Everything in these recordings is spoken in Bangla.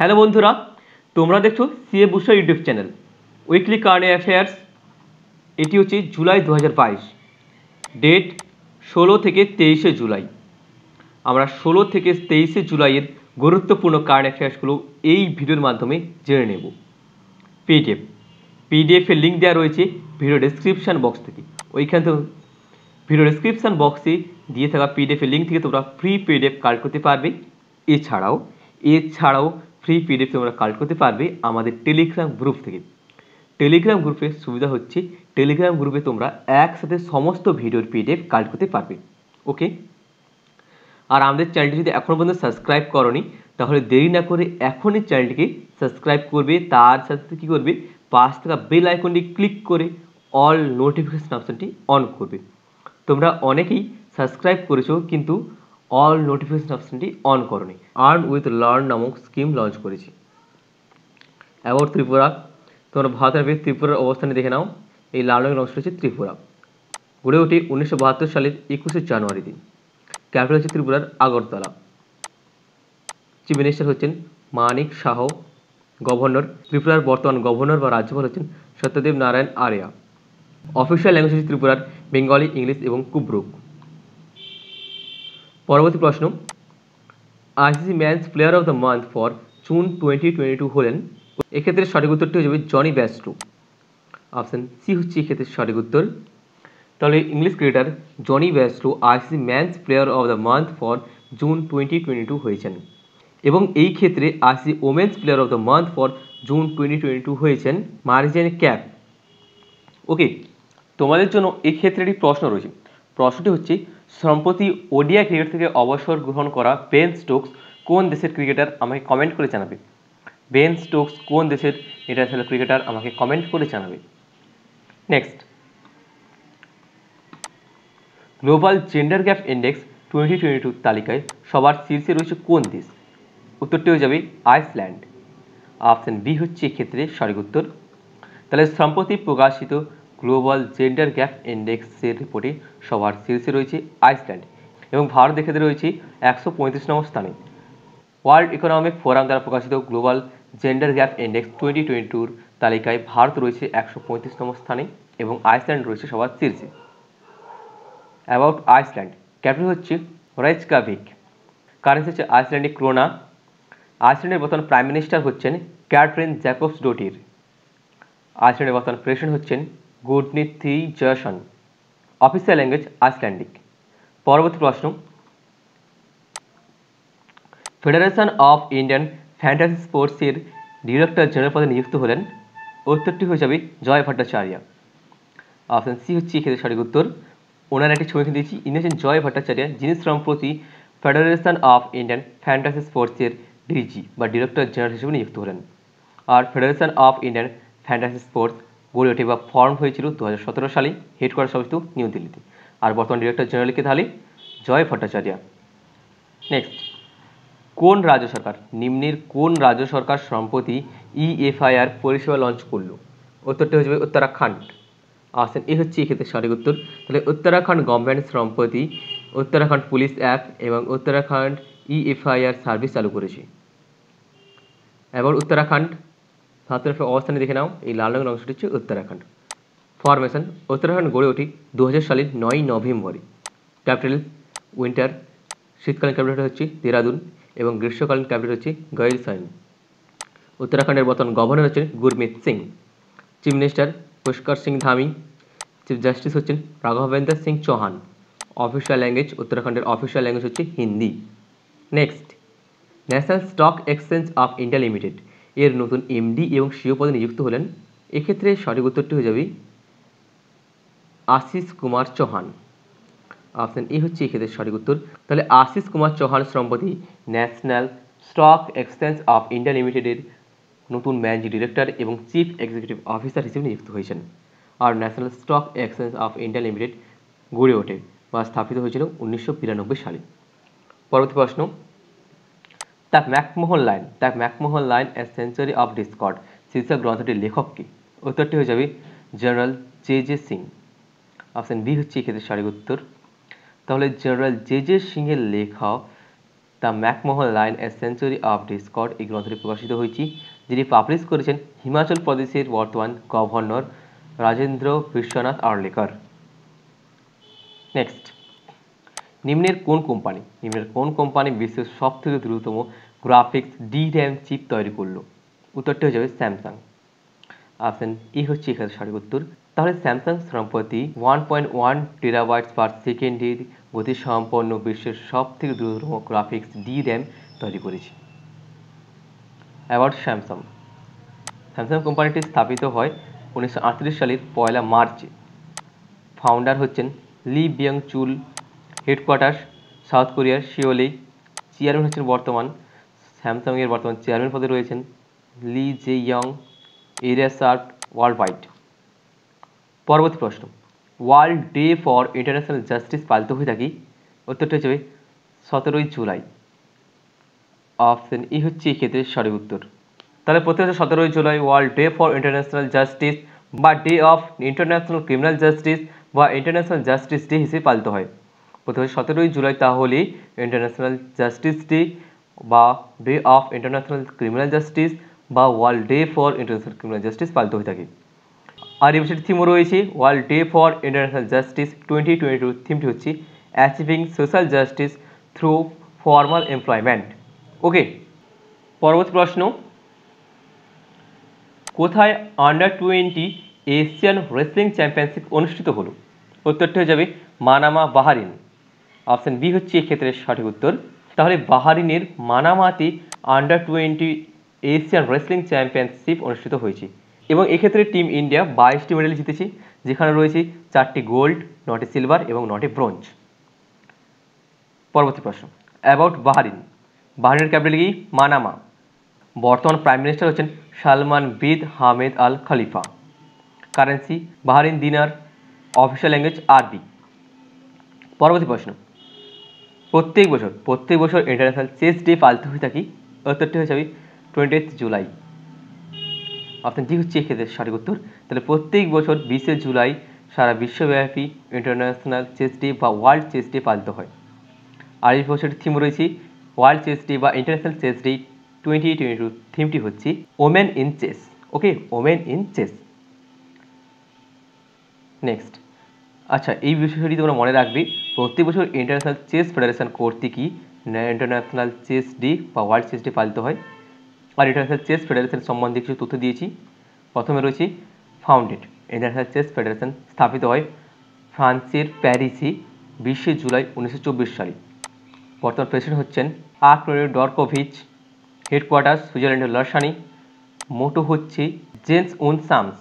হ্যালো বন্ধুরা, তোমরা দেখছো CA booster YouTube channel weekly current affairs. এটি হচ্ছে জুলাই 2022, ডেট 16 থেকে 23শে জুলাই। আমরা 16 থেকে 23শে জুলাইয়ের গুরুত্বপূর্ণ কারেন্ট অ্যাফেয়ার্সগুলো এই ভিডিওর মাধ্যমে জেনে নেব। পিডিএফের লিঙ্ক দেওয়া রয়েছে ভিডিও ডেসক্রিপশান বক্স থেকে। ওইখান থেকে ভিডিও ডেসক্রিপশান বক্সে দিয়ে থাকা পিডিএফের লিঙ্ক থেকে তোমরা ফ্রি পিডিএফ কালেক্ট করতে পারবে। এছাড়াও ফ্রি পিডিএফ তোমরা কালেক্ট করতে পারবে আমাদের টেলিগ্রাম গ্রুপ থেকে। টেলিগ্রাম গ্রুপের সুবিধা হচ্ছে টেলিগ্রাম গ্রুপে তোমরা একসাথে সমস্ত ভিডিওর পিডিএফ কালেক্ট করতে পারবে। ওকে, আর আমাদের চ্যানেলটি যদি এখনও পর্যন্ত সাবস্ক্রাইব করোনি তাহলে দেরি না করে এখনই চ্যানেলটিকে সাবস্ক্রাইব করবে। তার সাথে কী করবে, পাশ থাকা বেল আইকনটি ক্লিক করে অল নোটিফিকেশন অপশানটি অন করবে। তোমরা অনেকেই সাবস্ক্রাইব করেছো কিন্তু অল নোটিফিকেশন অপশানটি অন করোনি। আর্ন উইথ লার্ন নামক স্কিম লঞ্চ করেছি। অ্যাবাউট ত্রিপুরা, তোমরা ভারতের ত্রিপুরার অবস্থানে দেখে নাও। এই লার্নিং লঞ্চ হচ্ছে ত্রিপুরা, গড়ে ওঠে 1972 সালের 21শে জানুয়ারিতে। ক্যাপিটাল হচ্ছে ত্রিপুরার আগরতলা। চিফ মিনিস্টার হচ্ছেন মানিক শাহ। গভর্নর, ত্রিপুরার বর্তমান গভর্নর বা রাজ্যপাল হচ্ছেন সত্যদেব নারায়ণ আর্য়া। অফিসিয়াল ল্যাঙ্গুয়েজ হচ্ছে ত্রিপুরার বেঙ্গলি, ইংলিশ এবং কুব্রুক। পরবর্তী প্রশ্ন, ICC man's player of the month for June 2022 হলেন। এক্ষেত্রে সঠিক উত্তরটি হয়ে যাবে জনি বেয়ারস্টো। অপশান সি হচ্ছে এক্ষেত্রে সঠিক উত্তর। তাহলে English cricketer Jonny Bairstow ICC man's player of the month for June 2022 হয়েছেন। এবং এই ক্ষেত্রে ICC women's player of the month for June 2022 হয়েছেন মার্জেন ক্যাপ। ওকে, তোমাদের জন্য এই ক্ষেত্রে একটি প্রশ্ন রয়েছে। প্রশ্নটি হচ্ছে, সম্প্রতি ওডিআই ক্রিকেট থেকে অবসর গ্রহণ করা বেন স্টোকস কোন দেশের ক্রিকেটার? আমাকে কমেন্ট করে জানাবে। বেন স্টোকস কোন দেশের ইন্টারন্যাশনাল ক্রিকেটার? আমাকে কমেন্ট করে জানাবে। Next, global gender gap index 2022 তালিকায় সবার শীর্ষে রয়েছে কোন দেশ? উত্তরটি হয়ে যাবে আইসল্যান্ড। অপশান বি হচ্ছে এক্ষেত্রে সঠিক উত্তর। তাহলে সম্প্রতি প্রকাশিত গ্লোবাল জেন্ডার গ্যাপ ইন্ডেক্সের রিপোর্টে সবার শীর্ষে রয়েছে আইসল্যান্ড এবং ভারত এক্ষেত্রে রয়েছে 135 নম্বর স্থানে। ওয়ার্ল্ড ইকোনমিক ফোরাম দ্বারা প্রকাশিত গ্লোবাল জেন্ডার গ্যাপ ইন্ডেক্স 2022 তালিকায় ভারত রয়েছে 135 নম্বর স্থানে এবং আইসল্যান্ড রয়েছে সবার শীর্ষে। অ্যাবাউট আইসল্যান্ড, ক্যাপিটাল হচ্ছে রেইকজাভিক। কারেন্সি হচ্ছে আইসল্যান্ডিক ক্রোনা। আইসল্যান্ডের বর্তমান প্রাইম মিনিস্টার হচ্ছেন ক্যাটরিন জ্যাকবসডোটির। আইসল্যান্ডের বর্তমান প্রেসিডেন্ট হচ্ছেন Gudni Thijsson. Official language Icelandic. পরবর্তী প্রশ্ন, ফেডারেশন অফ ইন্ডিয়ান ফ্যান্টাসি স্পোর্টসের ডিরেক্টর জেনারেল পদে নিযুক্ত হলেন। উত্তরটি হয়ে যাবে জয় ভট্টাচার্য। অপশান সি হচ্ছে এক্ষেত্রে সঠিক উত্তর। ওনার একটি ছবি দিয়েছি, ইনি হচ্ছেন জয় ভট্টাচার্য, যিনি সম্প্রতি ফেডারেশন অফ ইন্ডিয়ান ফ্যান্টাসি স্পোর্টসের ডিজি বা ডিরেক্টর জেনারেল হিসেবে নিযুক্ত হলেন। আর federation of Indian fantasy sports গড়ে ওঠে বা ফর্ম হয়েছিল 2017 সালে, হেডকোয়ার্টার অবস্থিত নিউ দিল্লিতে। আর বর্তমান ডিরেক্টর জেনারেলকে তাহলে জয় ভট্টাচার্য। নেক্সট, কোন রাজ্য সরকার, নিম্নের কোন রাজ্য সরকার সম্প্রতি ইএফআইআর পরিষেবা লঞ্চ করল? উত্তরটি হয়ে যাবে উত্তরাখণ্ড। অপশান এ হচ্ছে এক্ষেত্রে সঠিক উত্তর। তাহলে উত্তরাখণ্ড গভর্নমেন্ট সম্প্রতি উত্তরাখণ্ড পুলিশ অ্যাপ এবং উত্তরাখণ্ড ইএফআইআর সার্ভিস চালু করেছে। এবার উত্তরাখণ্ড ভারতের অবস্থানে দেখে নাও। এই লাল রঙের অংশটি হচ্ছে উত্তরাখণ্ড। ফরমেশন, উত্তরাখণ্ড গড়ে ওঠে 2000 সালের 9 নভেম্বরে। ক্যাপিটাল উইন্টার, শীতকালীন ক্যাপিটাল হচ্ছে দেরাদুন এবং গ্রীষ্মকালীন ক্যাপিটাল হচ্ছে গৈরসৈন। উত্তরাখণ্ডের বর্তমান গভর্নর হচ্ছেন Gurmeet Singh. Chief minister Pushkar Singh Dhami. Chief justice হচ্ছেন রাঘবেন্দ্র সিং চৌহান। অফিসিয়াল ল্যাঙ্গুয়েজ, উত্তরাখণ্ডের অফিসিয়াল ল্যাঙ্গুয়েজ হচ্ছে Hindi. Next, national stock exchange of India limited এর নতুন এমডি এবং সিইও পদে নিযুক্ত হলেন। এক্ষেত্রে সঠিক উত্তরটি হয়ে যাবে আশিস কুমার চৌহান। অপশান এ হচ্ছে এক্ষেত্রে সঠিক উত্তর। তাহলে আশিস কুমার চৌহান সম্প্রতি national stock exchange of India লিমিটেডের নতুন ম্যানেজিং ডিরেক্টর এবং চিফ এক্সিকিউটিভ অফিসার হিসেবে নিযুক্ত হয়েছেন। আর national stock exchange of India limited গড়ে ওঠে বা স্থাপিত হয়েছিল 1992 সালে। পরবর্তী প্রশ্ন, the McMahon line a century of discord শীর্ষক গ্রন্থটির লেখক কে? উত্তরটি হয়ে যাবে general J Singh. Option B হচ্ছে এক্ষেত্রে সঠিক উত্তর। তাহলে জেনারেল জে সিংয়ের লেখা the McMahon line a century of Discord এই গ্রন্থটি প্রকাশিত হয়েছে, যেটি পাবলিশ করেছেন হিমাচল প্রদেশের বর্তমান গভর্নর রাজেন্দ্র বিশ্বনাথ আর্লেকার। নেক্সট, নিম্নের কোন কোম্পানি বিশ্বের সবথেকে দ্রুততম গ্রাফিক্স DRAM চিপ তৈরি করলো? উত্তরটি হয়ে যাবে স্যামসাং। অপশন ই হচ্ছে এখানে সঠিক উত্তর। তাহলে স্যামসাং সম্প্রতি 1.1 টেরাবাইটস পার সেকেন্ডের গতি সম্পন্ন বিশ্বের সবথেকে দ্রুততম গ্রাফিক্স DRAM তৈরি করেছে। অ্যাবাউট স্যামসাং কোম্পানিটি স্থাপিত হয় 1938 সালের 1 মার্চে। ফাউন্ডার হচ্ছেন লি বিয়ং চুল, হেডকোয়ার্টার সাউথ কোরিয়ার সিওলে। চেয়ারম্যান হচ্ছেন স্যামসাংয়ের বর্তমান চেয়ারম্যান পদে রয়েছেন Lee Jae young. Area served world wide. পরবর্তী প্রশ্ন, world day for international justice পালিত হয়ে থাকি? উত্তরটি হচ্ছে 17ই জুলাই। অপশন ই হচ্ছে এই ক্ষেত্রে সঠিক উত্তর। তাহলে প্রতি বছর 17ই July world day for international justice বা day of international criminal justice বা ইন্টারন্যাশনাল জাস্টিস ডে হিসেবে পালিত হয়। প্রতি বছর 17ই জুলাই তাহলে ইন্টারন্যাশনাল জাস্টিস ডে বা day of international criminal justice বা world day for international criminal justice পালিত হয়ে থাকে। আর এই বছরের থিমও রয়েছে world day for international justice 2022। থিমটি হচ্ছে achieving social justice through formal employment. Okay, পরবর্তী প্রশ্ন, কোথায় আন্ডার-20 এশিয়ান রেসলিং চ্যাম্পিয়নশিপ অনুষ্ঠিত হলো? উত্তরটি হয়ে যাবে মানামা, বাহারিন। অপশন বি হচ্ছে এক্ষেত্রে সঠিক উত্তর। তাহলে বাহারিনের মানামাতে আন্ডার-20 এশিয়ান রেসলিং চ্যাম্পিয়নশিপ অনুষ্ঠিত হয়েছে এবং এক্ষেত্রে টিম ইন্ডিয়া 22টি মেডেল জিতেছে, যেখানে রয়েছে 4টি গোল্ড, 9টি সিলভার এবং 9টি ব্রোঞ্জ। পরবর্তী প্রশ্ন, অ্যাবাউট বাহারিনের ক্যাপিটাল কি? মানামা। বর্তমান প্রাইম মিনিস্টার হচ্ছেন সালমান বিন হামেদ আল খলিফা। কারেন্সি বাহারিন দিনার, অফিসিয়াল ল্যাঙ্গুয়েজ আরবি। পরবর্তী প্রশ্ন, প্রত্যেক বছর ইন্টারন্যাশনাল চেস ডে পালিত হয়ে থাকি? উত্তরটি হয়ে যাবে 20 জুলাই। অপশন ডি হচ্ছে এক্ষেত্রে সঠিক উত্তর। তাহলে প্রত্যেক বছর 20 জুলাই সারা বিশ্বব্যাপী ইন্টারন্যাশনাল চেস ডে বা ওয়ার্ল্ড চেস ডে পালিত হয়। আর এই বছরের থিম রয়েছে ওয়ার্ল্ড চেস ডে বা ইন্টারন্যাশনাল চেস ডে 2022। থিমটি হচ্ছে women in chess. Okay, women in chess. Next, আচ্ছা এই বিষয়টি তোমরা মনে রাখবে, প্রতি বছর ইন্টারন্যাশনাল চেস ফেডারেশন কর্তৃক ইন্টারন্যাশনাল চেস ডে বা ওয়ার্ল্ড চেস ডে পালিত হয়। আর ইন্টারন্যাশনাল চেস ফেডারেশন সম্বন্ধে কিছু তথ্য দিয়েছি। প্রথমে রয়েছে ফাউন্ডেড, ইন্টারন্যাশনাল চেস ফেডারেশন স্থাপিত হয় ফ্রান্সের প্যারিসে 20 জুলাই 1924 সালে। বর্তমান প্রেসিডেন্ট হচ্ছেন আর্কোরে ডরকোভিচ। হেডকোয়ার্টার সুইজারল্যান্ডের লাসানি। মোটো হচ্ছে জেন্স উন সামস।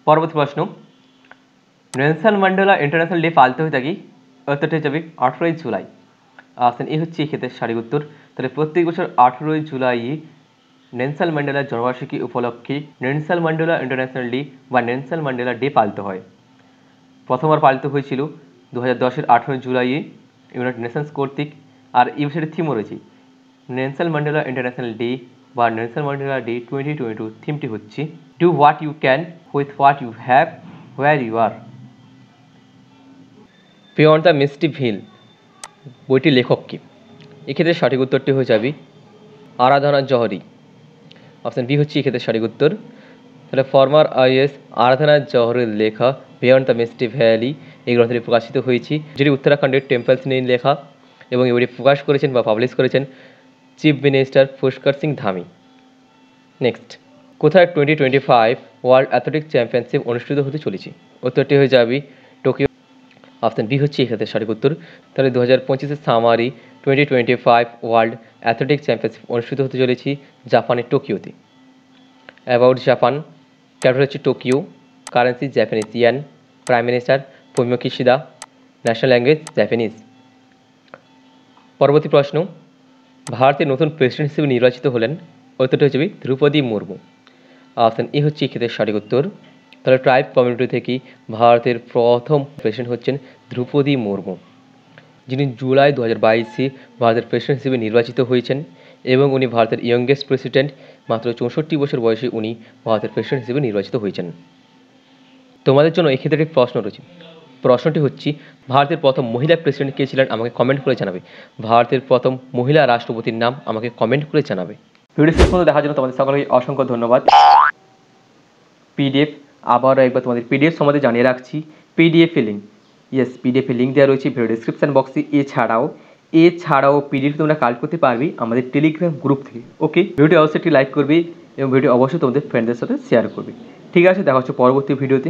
পরবর্তী প্রশ্ন, নেলসন ম্যান্ডেলা ইন্টারন্যাশনাল ডে পালিত হয়ে থাকি? উত্তরটি হয়ে যাবে 18ই জুলাই। অপশন এ হচ্ছে এক্ষেত্রে সঠিক উত্তর। তাহলে প্রত্যেক বছর 18ই জুলাই নেলসন ম্যান্ডেলার জন্মবার্ষিকী উপলক্ষে নেলসন ম্যান্ডেলা ইন্টারন্যাশনাল ডে বা নেলসন ম্যান্ডেলা ডে পালিত হয়। প্রথমবার পালিত হয়েছিল 2010-এর 18 জুলাইয়ে ইউনাইটেড নেশনস কর্তৃক। আর এই বছরের থিমও রয়েছে নেলসন ম্যান্ডেলা ইন্টারন্যাশনাল ডে বা নেলসন ম্যান্ডেলা ডে 2022। থিমটি হচ্ছে do what you can with what you have where you are. Beyond the misty veil বইটির লেখক কে? এক্ষেত্রে সঠিক উত্তরটি হয়ে যাবে আরাধনা জহরি। অপশন বি হচ্ছে এক্ষেত্রে সঠিক উত্তর। তাহলে ফর্মার আইএস আরাধনা জহরের লেখা বিয়ন্ড দ্য মিস্টি ভ্যালি এই গ্রন্থটি প্রকাশিত হয়েছে, যেটি উত্তরাখণ্ডের টেম্পলস নিয়ে লেখা এবং এটি প্রকাশ করেছেন বা পাবলিশ করেছেন chief minister Pushkar Singh Dhami. Next, কোথায় 2025 ওয়ার্ল্ড অ্যাথলেটিক চ্যাম্পিয়নশিপ অনুষ্ঠিত হতে চলেছে? উত্তরটি হয়ে যাবে টোকিও। অপশন বি হচ্ছে এক্ষেত্রে সঠিক উত্তর। তাহলে 2025-এর সামারি 2025 ওয়ার্ল্ড অ্যাথলেটিক চ্যাম্পিয়নশিপ অনুষ্ঠিত হতে চলেছে জাপানের টোকিওতে। অ্যাবাউট জাপান, ক্যাপিটাল হচ্ছে Tokyo. Currency Japanese yen. Prime minister Fumio Kishida. National language Japanese. পরবর্তী প্রশ্ন, ভারতের নতুন প্রেসিডেন্ট হিসেবে নির্বাচিত হলেন? উত্তরটি হচ্ছে দ্রৌপদী মুর্মু। অপশন এ হচ্ছে এক্ষেত্রে সঠিক উত্তর। তাহলে ট্রাইব কমিউনিটি থেকে ভারতের প্রথম প্রেসিডেন্ট হচ্ছেন দ্রৌপদী মুর্মু, যিনি জুলাই 2022-এ ভারতের প্রেসিডেন্ট হিসেবে নির্বাচিত হয়েছেন এবং উনি ভারতের ইয়ংগেস্ট প্রেসিডেন্ট। মাত্র 64 বছর বয়সে উনি ভারতের প্রেসিডেন্ট হিসেবে নির্বাচিত হয়েছেন। তোমাদের জন্য এক্ষেত্রে একটি প্রশ্ন রয়েছে, প্রশ্নটি হচ্ছে ভারতের প্রথম মহিলা প্রেসিডেন্ট কে ছিলেন আমাকে কমেন্ট করে জানাবে। ভারতের প্রথম মহিলা রাষ্ট্রপতির নাম আমাকে কমেন্ট করে জানাবে। ভিডিও শেষ পর্যন্ত দেখার জন্য তোমাদের সকলকে অসংখ্য ধন্যবাদ। পিডিএফ আবারও একবার তোমাদের পিডিএফ সম্বন্ধে জানিয়ে রাখছি। PDF link, yes PDF link দেওয়া রয়েছে ভিডিও ডিসক্রিপশন বক্সে। এছাড়াও পিডিএফ তোমরা কালেক্ট করতে পারবে আমাদের টেলিগ্রাম গ্রুপ থেকে। ওকে, ভিডিওটি অবশ্যই একটি লাইক করবে এবং ভিডিও অবশ্যই তোমাদের ফ্রেন্ডদের সাথে শেয়ার করবে। ঠিক আছে, দেখা হচ্ছে পরবর্তী ভিডিওতে।